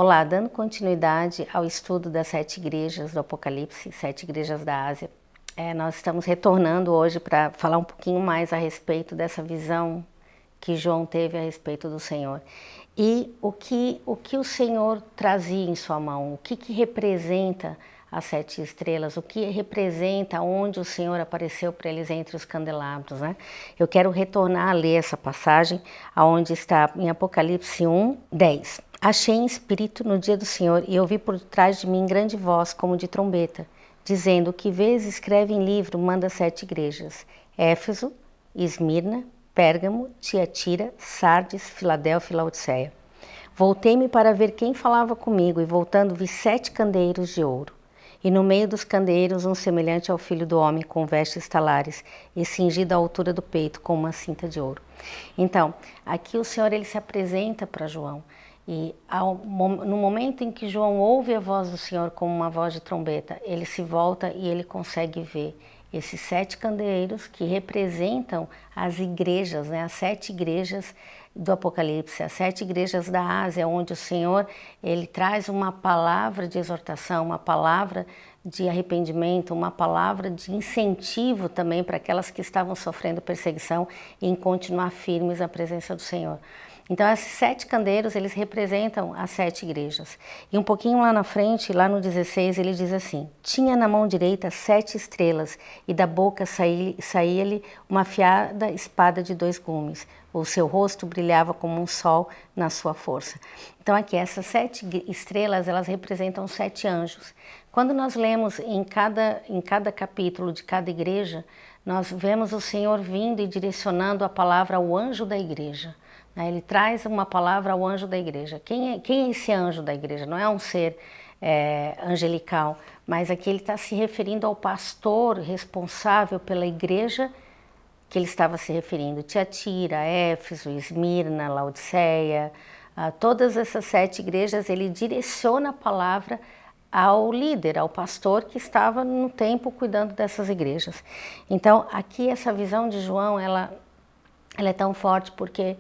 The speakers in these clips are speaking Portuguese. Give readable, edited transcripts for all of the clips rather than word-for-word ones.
Olá, dando continuidade ao estudo das 7 igrejas do Apocalipse, 7 igrejas da Ásia, nós estamos retornando hoje para falar um pouquinho mais a respeito dessa visão que João teve a respeito do Senhor. E o que o Senhor trazia em sua mão, o que representa as 7 estrelas, o que representa onde o Senhor apareceu para eles entre os candelabros, né? Eu quero retornar a ler essa passagem, aonde está em Apocalipse 1:10. Achei em espírito no dia do Senhor e ouvi por trás de mim grande voz como de trombeta, dizendo: o que vês, escreve em livro, manda 7 igrejas: Éfeso, Esmirna, Pérgamo, Tiatira, Sardes, Filadélfia e Laodiceia. Voltei-me para ver quem falava comigo, e voltando vi 7 candeeiros de ouro. E no meio dos candeeiros um semelhante ao Filho do Homem, com vestes talares, e cingido à altura do peito com uma cinta de ouro. Então, aqui o Senhor ele se apresenta para João. E no momento em que João ouve a voz do Senhor como uma voz de trombeta, ele se volta e ele consegue ver esses 7 candeeiros que representam as igrejas, né? As 7 igrejas do Apocalipse, as 7 igrejas da Ásia, onde o Senhor ele traz uma palavra de exortação, uma palavra de arrependimento, uma palavra de incentivo também para aquelas que estavam sofrendo perseguição em continuar firmes na presença do Senhor. Então, esses 7 candeeiros, eles representam as 7 igrejas. E um pouquinho lá na frente, lá no 16, ele diz assim: tinha na mão direita 7 estrelas, e da boca saía-lhe uma afiada espada de 2 gumes. O seu rosto brilhava como um sol na sua força. Então, aqui, essas 7 estrelas, elas representam 7 anjos. Quando nós lemos em cada capítulo de cada igreja, nós vemos o Senhor vindo e direcionando a palavra ao anjo da igreja. Ele traz uma palavra ao anjo da igreja. Quem é esse anjo da igreja? Não é um ser angelical, mas aqui ele está se referindo ao pastor responsável pela igreja que ele estava se referindo. Tiatira, Éfeso, Esmirna, Laodiceia, todas essas 7 igrejas, ele direciona a palavra ao líder, ao pastor que estava no templo cuidando dessas igrejas. Então, aqui essa visão de João, ela é tão forte porque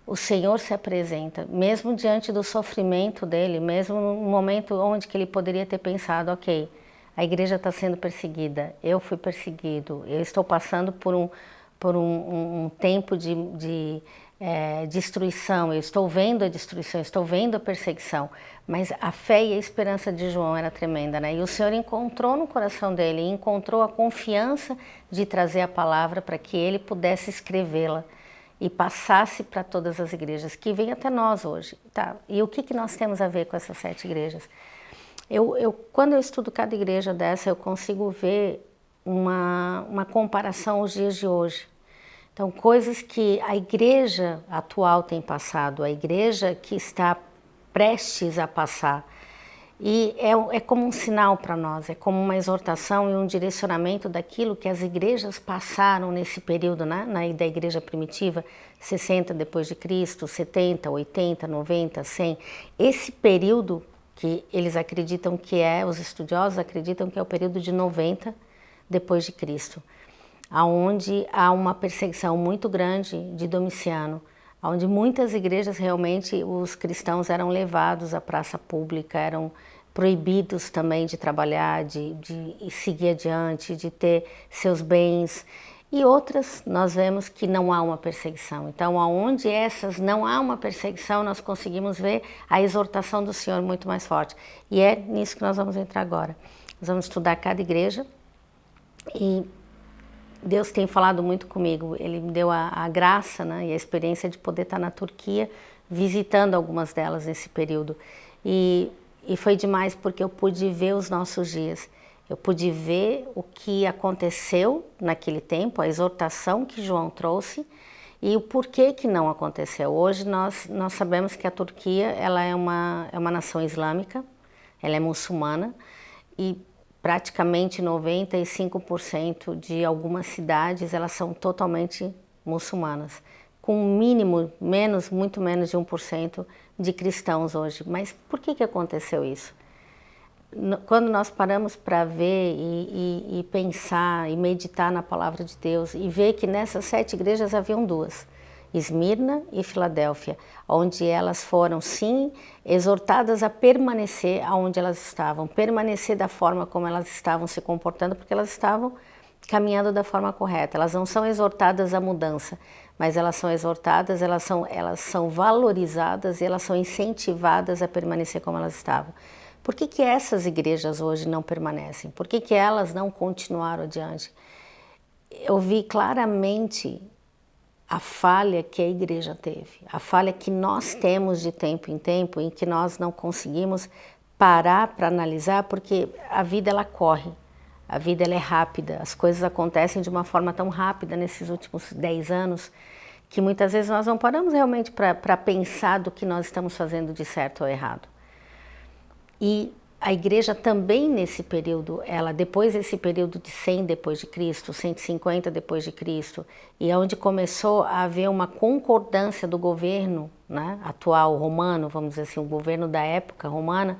o Senhor se apresenta, mesmo diante do sofrimento dele, mesmo no momento onde que ele poderia ter pensado: ok, a igreja está sendo perseguida, eu fui perseguido, eu estou passando por um tempo de destruição, eu estou vendo a destruição, eu estou vendo a perseguição, mas a fé e a esperança de João era tremenda, né? E o Senhor encontrou no coração dele, encontrou a confiança de trazer a palavra para que ele pudesse escrevê-la e passasse para todas as igrejas, que vem até nós hoje. Tá? E o que nós temos a ver com essas 7 igrejas? Quando eu estudo cada igreja dessa, eu consigo ver uma comparação aos dias de hoje. Então, coisas que a igreja atual tem passado, a igreja que está prestes a passar. E é como um sinal para nós, é como uma exortação e um direcionamento daquilo que as igrejas passaram nesse período, né? Da igreja primitiva, 60 depois de Cristo, 70, 80, 90, 100. Esse período que eles acreditam que os estudiosos acreditam que é o período de 90 depois de Cristo, aonde há uma perseguição muito grande de Domiciano, onde muitas igrejas realmente os cristãos eram levados à praça pública, eram proibidos também de trabalhar, de seguir adiante, de ter seus bens. E outras nós vemos que não há uma perseguição. Então, aonde essas não há uma perseguição, nós conseguimos ver a exortação do Senhor muito mais forte. E é nisso que nós vamos entrar agora. Nós vamos estudar cada igreja e Deus tem falado muito comigo. Ele me deu a graça, né, e a experiência de poder estar na Turquia, visitando algumas delas nesse período. E foi demais porque eu pude ver os nossos dias. Eu pude ver o que aconteceu naquele tempo, a exortação que João trouxe e o porquê que não aconteceu. Hoje nós sabemos que a Turquia ela é uma nação islâmica, ela é muçulmana e praticamente 95% de algumas cidades elas são totalmente muçulmanas, com um mínimo, muito menos de 1% de cristãos hoje. Mas por que aconteceu isso? Quando nós paramos para ver e pensar e meditar na palavra de Deus e ver que nessas 7 igrejas haviam 2. Esmirna e Filadélfia, onde elas foram, sim, exortadas a permanecer onde elas estavam, permanecer da forma como elas estavam se comportando, porque elas estavam caminhando da forma correta. Elas não são exortadas à mudança, mas elas são exortadas, elas são valorizadas e elas são incentivadas a permanecer como elas estavam. Por que essas igrejas hoje não permanecem? Por que elas não continuaram adiante? Eu vi claramente a falha que a igreja teve, a falha que nós temos de tempo em tempo, em que nós não conseguimos parar para analisar, porque a vida ela corre, a vida ela é rápida, as coisas acontecem de uma forma tão rápida nesses últimos 10 anos, que muitas vezes nós não paramos realmente para pensar do que nós estamos fazendo de certo ou errado. E a igreja também nesse período, ela depois desse período de 100 depois de Cristo, 150 depois de Cristo, e é onde começou a haver uma concordância do governo, né, atual romano, vamos dizer assim, o governo da época romana,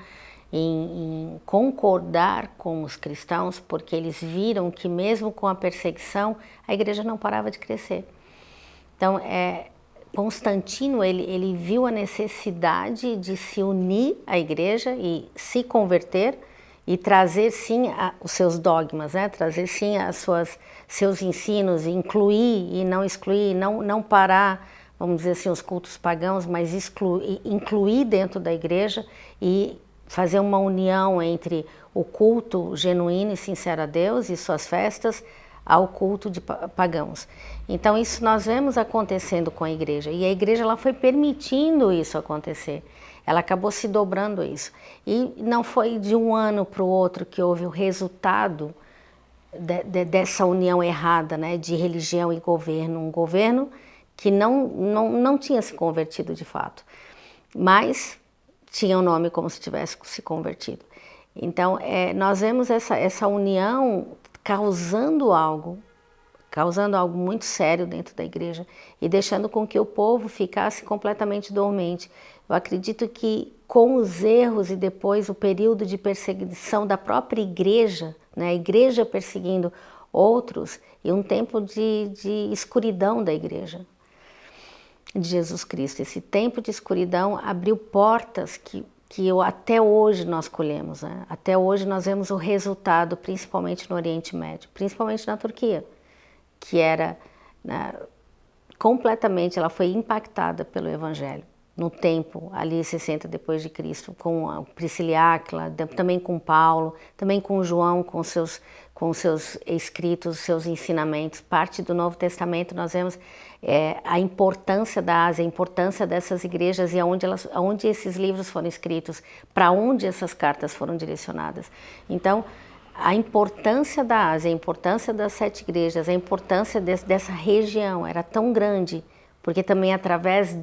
em concordar com os cristãos, porque eles viram que mesmo com a perseguição, a igreja não parava de crescer. Então, Constantino, ele viu a necessidade de se unir à igreja e se converter e trazer sim os seus dogmas, né? Trazer sim seus ensinos, incluir e não excluir, não parar, vamos dizer assim, os cultos pagãos, mas incluir dentro da igreja e fazer uma união entre o culto genuíno e sincero a Deus e suas festas, ao culto de pagãos. Então isso nós vemos acontecendo com a igreja, e a igreja ela foi permitindo isso acontecer, ela acabou se dobrando isso, e não foi de um ano para o outro que houve o resultado dessa união errada, né, de religião e governo, um governo que não tinha se convertido de fato, mas tinha o nome como se tivesse se convertido. Então nós vemos essa união causando algo muito sério dentro da igreja e deixando com que o povo ficasse completamente dormente. Eu acredito que com os erros e depois o período de perseguição da própria igreja, né, a igreja perseguindo outros, e um tempo de escuridão da igreja de Jesus Cristo. Esse tempo de escuridão abriu portas que até hoje nós colhemos, né? Até hoje nós vemos o resultado, principalmente no Oriente Médio, principalmente na Turquia, que era, né, completamente, ela foi impactada pelo Evangelho, no tempo, ali 60 depois de Cristo, com a Priscila e Áquila, também com Paulo, também com João, com seus escritos, seus ensinamentos. Parte do Novo Testamento nós vemos a importância da Ásia, a importância dessas igrejas e aonde esses livros foram escritos, para onde essas cartas foram direcionadas. Então, a importância da Ásia, a importância das 7 igrejas, a importância dessa região era tão grande, porque também através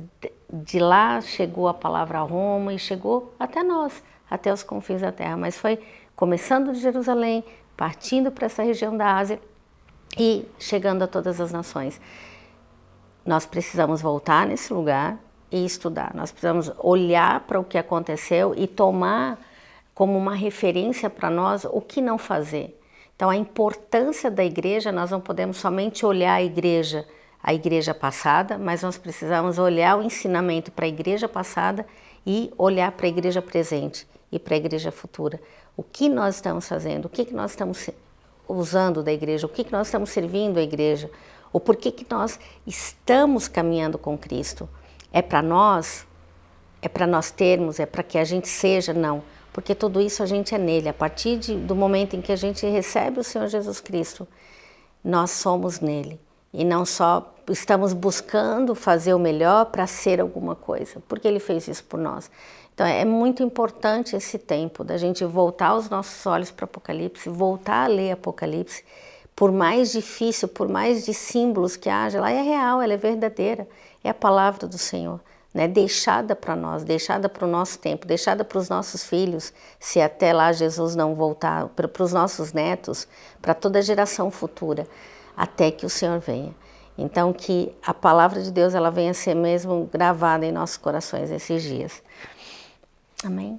de lá chegou a palavra a Roma e chegou até nós, até os confins da terra. Mas foi começando de Jerusalém, partindo para essa região da Ásia e chegando a todas as nações. Nós precisamos voltar nesse lugar e estudar. Nós precisamos olhar para o que aconteceu e tomar como uma referência para nós o que não fazer. Então, a importância da igreja, nós não podemos somente olhar a igreja passada, mas nós precisamos olhar o ensinamento para a igreja passada e olhar para a igreja presente e para a igreja futura. O que nós estamos fazendo, o que nós estamos usando da igreja, o que nós estamos servindo a igreja, o porquê que nós estamos caminhando com Cristo. É para nós termos, é para que a gente seja, não. Porque tudo isso a gente é nele. A partir do momento em que a gente recebe o Senhor Jesus Cristo, nós somos nele. E não só estamos buscando fazer o melhor para ser alguma coisa, porque ele fez isso por nós. Então é muito importante esse tempo da gente voltar os nossos olhos para o Apocalipse, voltar a ler Apocalipse, por mais difícil, por mais de símbolos que haja, ela é real, ela é verdadeira, é a palavra do Senhor, né? Deixada para nós, deixada para o nosso tempo, deixada para os nossos filhos, se até lá Jesus não voltar, para os nossos netos, para toda a geração futura, até que o Senhor venha. Então que a palavra de Deus ela venha a ser mesmo gravada em nossos corações esses dias. Amém?